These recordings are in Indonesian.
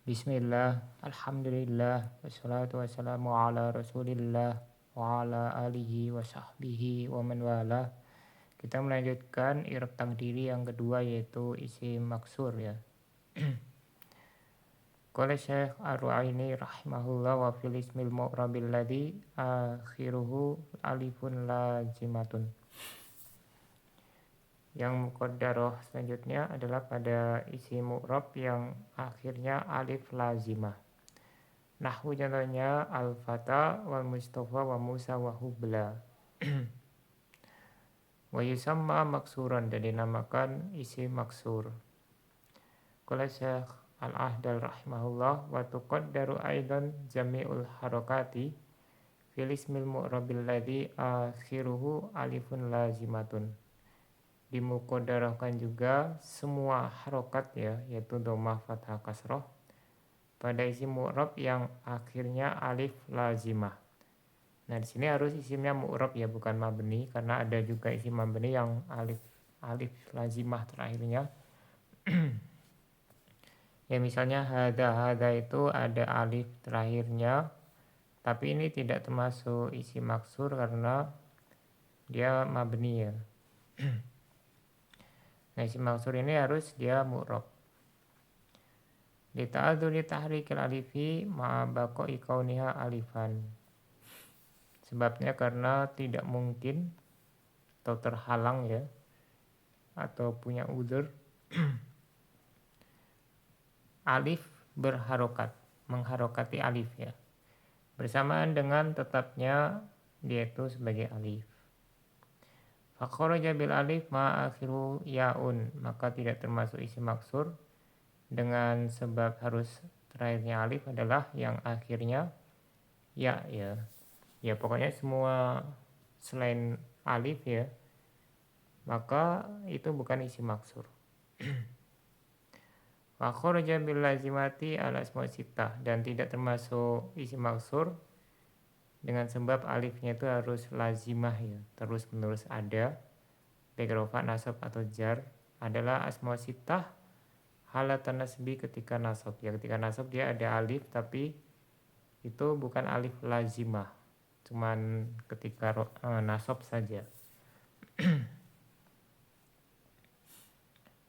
Bismillah, alhamdulillah, wassalatu wassalamu ala rasulillah wa ala alihi wa sahbihi wa man wala. Kita melanjutkan i'rab takdiri yang kedua yaitu isim maksur ya. Qala Syekh Ar-Ru'aini rahimahullah wa fil ismil mu'rabil ladzi akhiruhu alifun lazimatun. Yang muqaddarah selanjutnya adalah pada isim mu'rab yang akhirnya alif lazimah. Nahwu contohnya al-fata wal mustafa wa musa wa hubla. Wa yusamma maksuran dan dinamakan isim maksur. Qala Syekh Al-Ahdal rahimahullah wa tuqaddaru aidan jami'ul harakati fil ismil mu'rabil ladzi akhiruhu alifun lazimatun. Dimuqaddarahkan juga semua harokat ya, yaitu dhammah, fathah, kasroh pada isim mu'rab yang akhirnya alif lazimah. Nah, di sini harus isimnya mu'rab ya, bukan mabni, karena ada juga isim mabni yang alif lazimah terakhirnya. Ya misalnya hada itu ada alif terakhirnya, tapi ini tidak termasuk isim maksur karena dia mabni ya. Nah, isim maksur ini harus dia mu'rab. Lita'adzuri tahrikil alifi ma'a baqa'i kauniha alifan. Sebabnya karena tidak mungkin atau terhalang ya, atau punya udzur alif berharokat, mengharokati alif ya, bersamaan dengan tetapnya dia itu sebagai alif. Fakharaja bil alif ma akhiru yaun, maka tidak termasuk isim maksur dengan sebab harus terakhirnya alif adalah yang akhirnya ya. Ya pokoknya semua selain alif ya, maka itu bukan isim maksur. Wa kharaja bil lazimati al asma sittah, dan tidak termasuk isim maksur dengan sebab alifnya itu harus lazimah ya, terus menerus ada, baik rofa, nasab atau jar, adalah asma sittah halatan nasbi ketika nasab ya. Ketika nasab dia ada alif tapi itu bukan alif lazimah, cuman ketika nasab saja.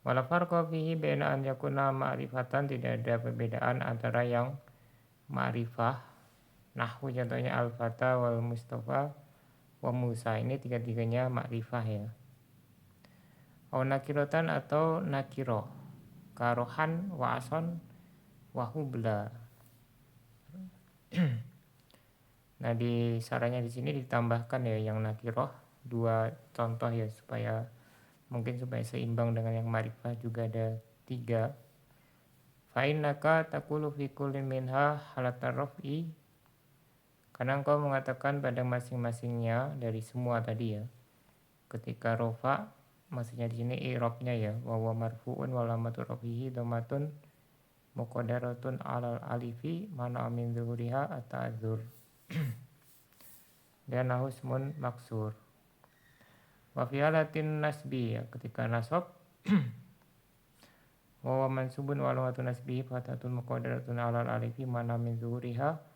Wala farqa fihi baina an yakuna ma'rifatan, tidak ada perbedaan antara yang ma'rifah. Nahwu contohnya al-fata wal mustafa wa musa, ini tiga-tiganya ma'rifah ya. Au nakirotan atau nakiroh, karohan wa ason wa hubla. Nah, di sarannya di sini ditambahkan ya yang nakiroh, dua contoh ya supaya seimbang dengan yang ma'rifah juga ada 3. Fa'innaka taqulu fi kullin minha halatar raf'i, karena engkau mengatakan pada masing-masingnya dari semua tadi ya. Ketika rofa, maksudnya di sini i'rabnya ya, wa huwa marfu'un wa lamatu rafihi dhammatun muqaddaratun 'alal alifi mana min zuhuriha at-ta'dzur. Dan nahusmun maksur. Wa fi halatin nasbi ya, ketika nasab wa mansubun wa alamatu nasbihi fathatun muqaddaratun 'alal alifi mana min zuhuriha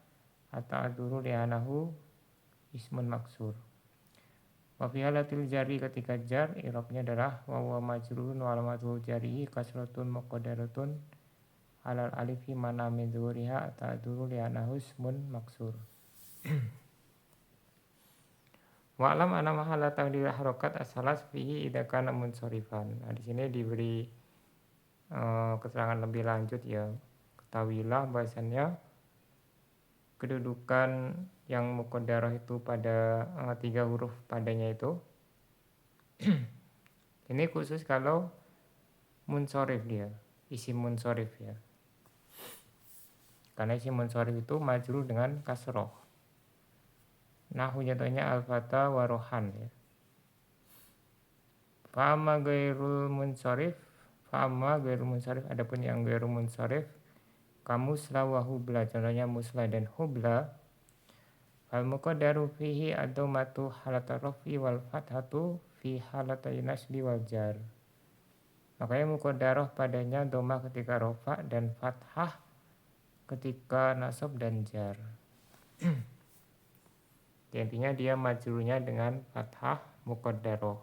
at-ta'dzuru li'anahu ismun maksur. Wa fi halatil jari, ketika jar i'rabnya adalah wa huwa majrurun wa alamatu jarihi kasratun muqaddaratun 'alal alifi mana min zuhuriha at-ta'dzuru li'anahu ismun maksur. Wa alam anna mahala taqdir harokat as-salas fihi idza kana munsharifan. Nah, di sini diberi keterangan lebih lanjut ya. Ketahuilah bahwasannya kedudukan yang muqaddarah itu pada 3 huruf padanya itu ini khusus kalau munsharif dia, isim munsharif ya. Karena isim munsharif itu majrur dengan kasroh. Nahwu contohnya al-fata wa rohan ya. Fa'amma ghairul munsharif, adapun yang ghairul munsharif kamusla wa hubla, contohnya musla dan hubla, fal muqaddaru fihi ad-dhammatu halatar raf'i wal fathatu fi halatai nasbi wal jar. Makanya muqaddarah padanya dhammah ketika rafa dan fathah ketika nasab dan jar. Intinya dia majrurnya dengan fathah muqaddarah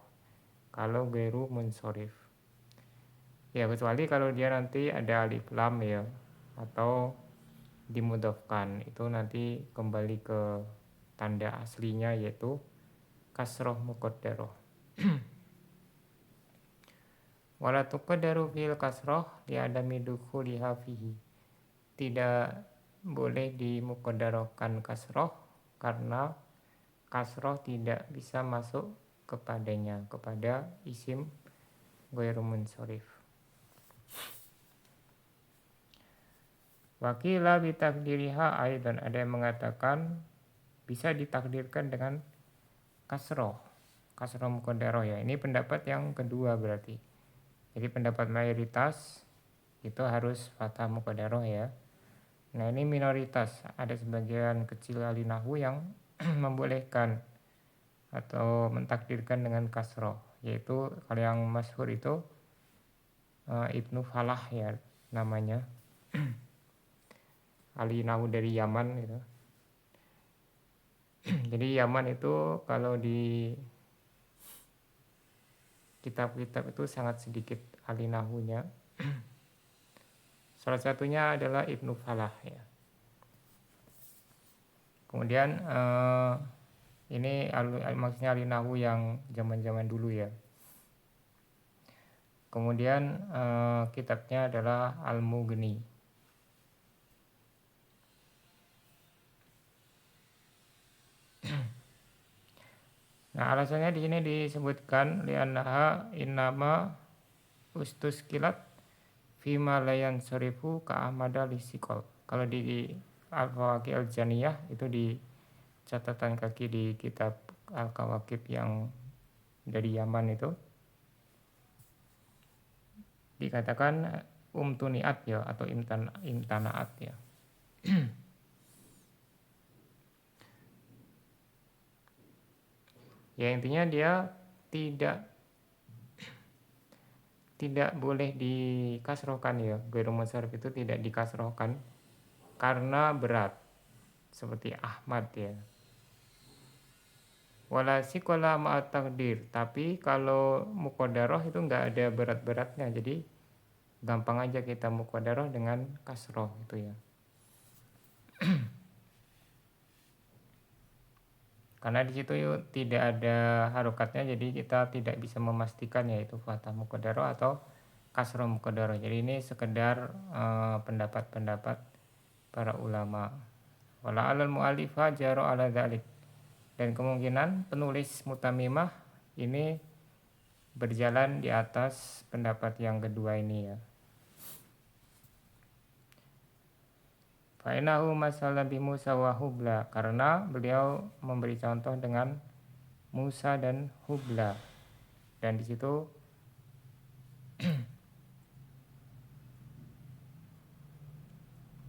kalau ghairu munsorif. Ya kecuali kalau dia nanti ada alif lam ya, atau dimudhofkan, itu nanti kembali ke tanda aslinya yaitu kasroh muqaddarah. Wala tuqaddaru fil kasroh li'adami dukhuliha fihi. Tidak boleh dimuqaddarahkan kasroh karena kasroh tidak bisa masuk kepadanya, kepada isim ghairu munsorif. Wakila bitakdiriha aidan, ada yang mengatakan bisa ditakdirkan dengan kasroh muqaddarah ya. Ini pendapat yang kedua berarti. Jadi pendapat mayoritas itu harus fathah muqaddarah ya. Nah ini minoritas, ada sebagian kecil ahli nahwu yang membolehkan atau mentakdirkan dengan kasroh, yaitu kalau yang masyhur itu Ibnu Falah ya namanya, ahli nahwu dari Yaman gitu. Jadi Yaman itu kalau di kitab-kitab itu sangat sedikit ahli nahwunya. Salah satunya adalah Ibnu Falah ya. Kemudian ini maksudnya ahli nahwu yang zaman-zaman dulu ya. Kemudian kitabnya adalah Al-Mughni. Nah alasannya di sini disebutkan li'annaha innama ustuskilat fima layan sorifu ka ahmada lisikol. Kalau di Al-Fawaqih Al-Janiyah itu di catatan kaki di kitab Al-Kawakib yang dari Yaman itu dikatakan umtuniat ya, atau imtanaat ya. Ya intinya dia tidak boleh dikasrohkan ya, ghairu munsharif itu tidak dikasrohkan karena berat, seperti Ahmad ya. Wala sikola ma'at takdir, tapi kalau muqaddarah itu enggak ada berat-beratnya, jadi gampang aja kita muqaddarah dengan kasroh itu ya. Karena di situ tidak ada harokatnya, jadi kita tidak bisa memastikan yaitu fathah muqaddarah atau kasroh muqaddarah. Jadi ini sekedar pendapat-pendapat para ulama. Wala alal mu'alifah jaro ala dzalik. Dan kemungkinan penulis mutamimah ini berjalan di atas pendapat yang kedua ini ya. Fa'inahu masalah bi Musa wa Hubla, karena beliau memberi contoh dengan Musa dan Hubla, dan di situ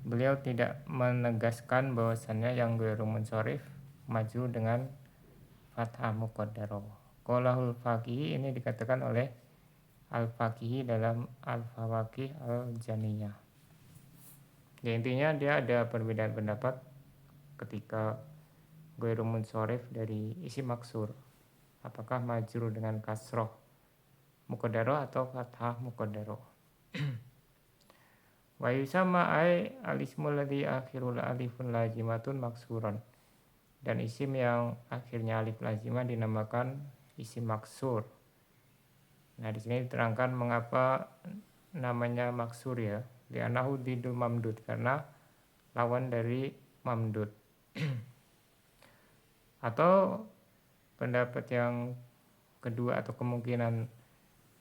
beliau tidak menegaskan bahwasannya yang ghairu munsorif maju dengan fathah muqaddarah. Qaulul Faqihi ini dikatakan oleh Al-Faqihi dalam Al-Fawaqih Al-Janiyah. Ya intinya dia ada perbedaan pendapat ketika ghairu munsorif dari isim maksur, apakah majrur dengan kasroh muqaddarah atau fathah muqaddarah. Wa yusamma ay al-ismul ladzi akhirul alifun lazimatun maksuran, dan isim yang akhirnya alif lazimah dinamakan isim maksur. Nah di sini diterangkan mengapa namanya maksur ya, li'annahu didul mamdud, karena lawan dari mamdud. Atau pendapat yang kedua atau kemungkinan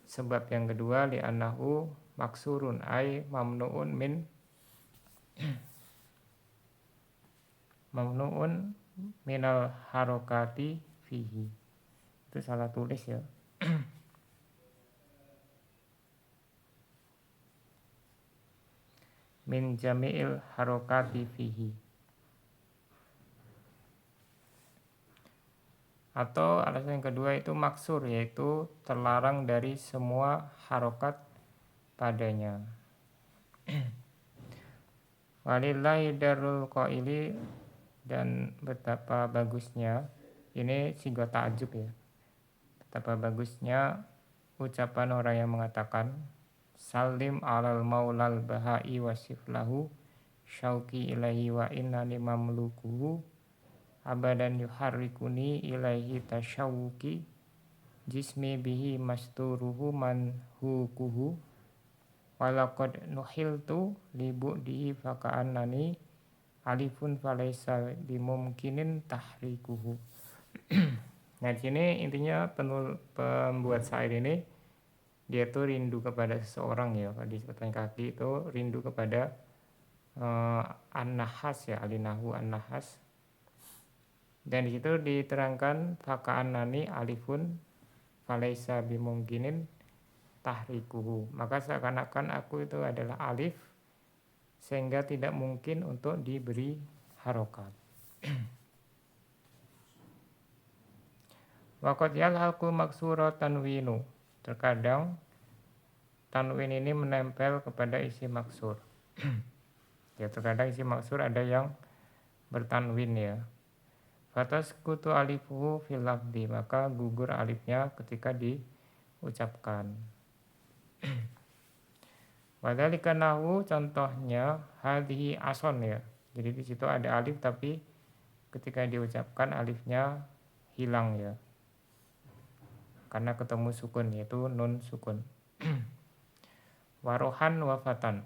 sebab yang kedua, li'annahu maksurun ay mamnuun minal harokati fihi. Itu salah tulis ya. Min jami'il harokati fihi. Atau alasan yang kedua itu maksur, yaitu terlarang dari semua harokat padanya. Walillahi darul qaili, dan betapa bagusnya, ini sigo ta'ajub ya, betapa bagusnya ucapan orang yang mengatakan salim alal maulal bahai wasif lahu syauqi ilaihi wa inna mamlukuhu abadan yuharrikuni ilaihi tasyawuki jismi bihi masturuhu manhukuhu walaqad nuhiltu libu'dihi faka'annani alifun falaysa bimumkinin tahrikuhu. Nah di sini intinya pembuat syair ini dia tuh rindu kepada seseorang ya, kalau disebutkan kaki itu rindu kepada an-nahas ya, alinahu an-nahas. Dan di situ diterangkan faka'annani alifun falaysa bimumkinin tahrikuhu, maka seakan-akan aku itu adalah alif sehingga tidak mungkin untuk diberi harokat. Waqad yalhaqu maksura tanwinu, terkadang tanwin ini menempel kepada isi maksur. Ya, terkadang isi maksur ada yang bertanwin ya. Fatasqutu alifuhu fil lafdi, maka gugur alifnya ketika diucapkan. Wadzalika nahwu, contohnya hadhihi ason ya. Jadi di situ ada alif tapi ketika diucapkan alifnya hilang ya. Karena ketemu sukun, yaitu nun sukun. Warohan wafatan.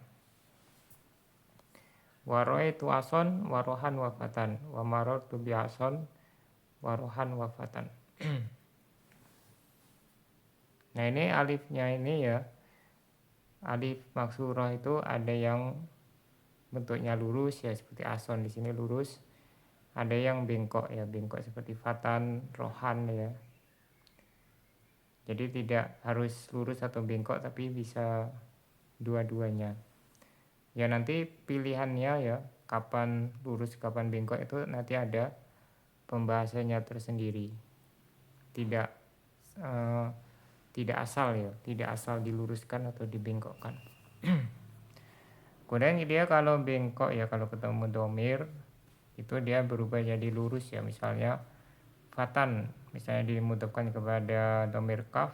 Waroitu ason warohan wafatan. Wa marartu bi ason warohan wafatan. Nah ini alifnya ini ya, alif maksurah itu ada yang bentuknya lurus ya seperti ason di sini lurus, ada yang bengkok ya, bengkok seperti fatan, rohan ya. Jadi tidak harus lurus atau bengkok tapi bisa dua-duanya. Ya nanti pilihannya ya, kapan lurus kapan bengkok itu nanti ada pembahasannya tersendiri. Tidak asal ya, tidak asal diluruskan atau dibengkokkan. Kemudian dia kalau bengkok ya, kalau ketemu domir itu dia berubah jadi lurus ya, misalnya fatan, misalnya dimudofkan kepada domir kaf,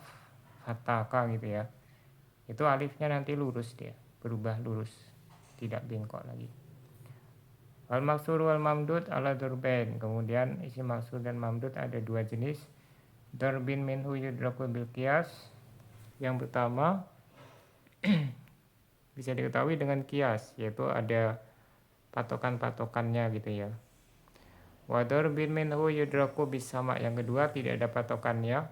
fataka gitu ya, itu alifnya nanti lurus, dia berubah lurus, tidak bengkok lagi. Wal maksur wal mamdud ala durbain, kemudian isi maksur dan mamdud ada dua jenis. Darbin minhu yudraku bil qiyas, yang pertama bisa diketahui dengan kias, yaitu ada patokan-patokannya gitu ya. Wa darbin minhu yudraku bis sama, yang kedua tidak ada patokannya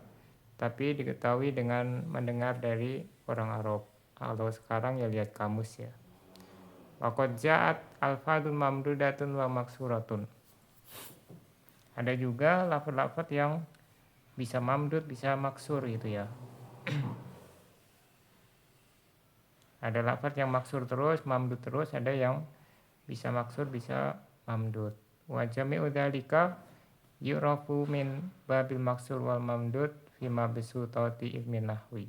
tapi diketahui dengan mendengar dari orang Arab. Kalau sekarang ya lihat kamus ya. Wa qad ja'at alfadun mamdudatun wa maksuratun. Ada juga lafaz-lafaz yang bisa mamdud bisa maksur gitu ya. Ada lafaz yang maksur terus, mamdud terus, ada yang bisa maksur, bisa mamdud. Wa jami'u dzalika yu'rafu min babil maksur wal mamdud fima bisutati ilmin nahwi.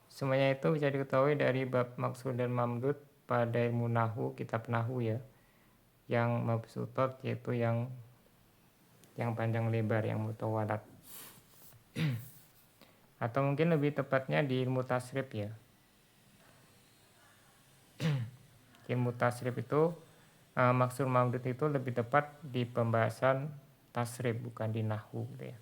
Semuanya itu bisa diketahui dari bab maksur dan mamdud pada ilmu nahwu, kitab nahwu ya. Yang mabsutot yaitu yang panjang lebar, yang mutawalat. Atau mungkin lebih tepatnya di ilmu tasrif ya. Ilmu tasrif itu maksur mamdud itu lebih tepat di pembahasan tasrif, bukan di nahwu gitu ya.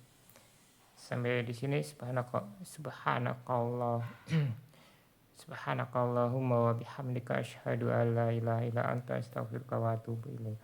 Sampai di sini subhanakallahumma wa bihamdika asyhadu an la ilaha illa anta astaghfiruka wa atubu ilaik.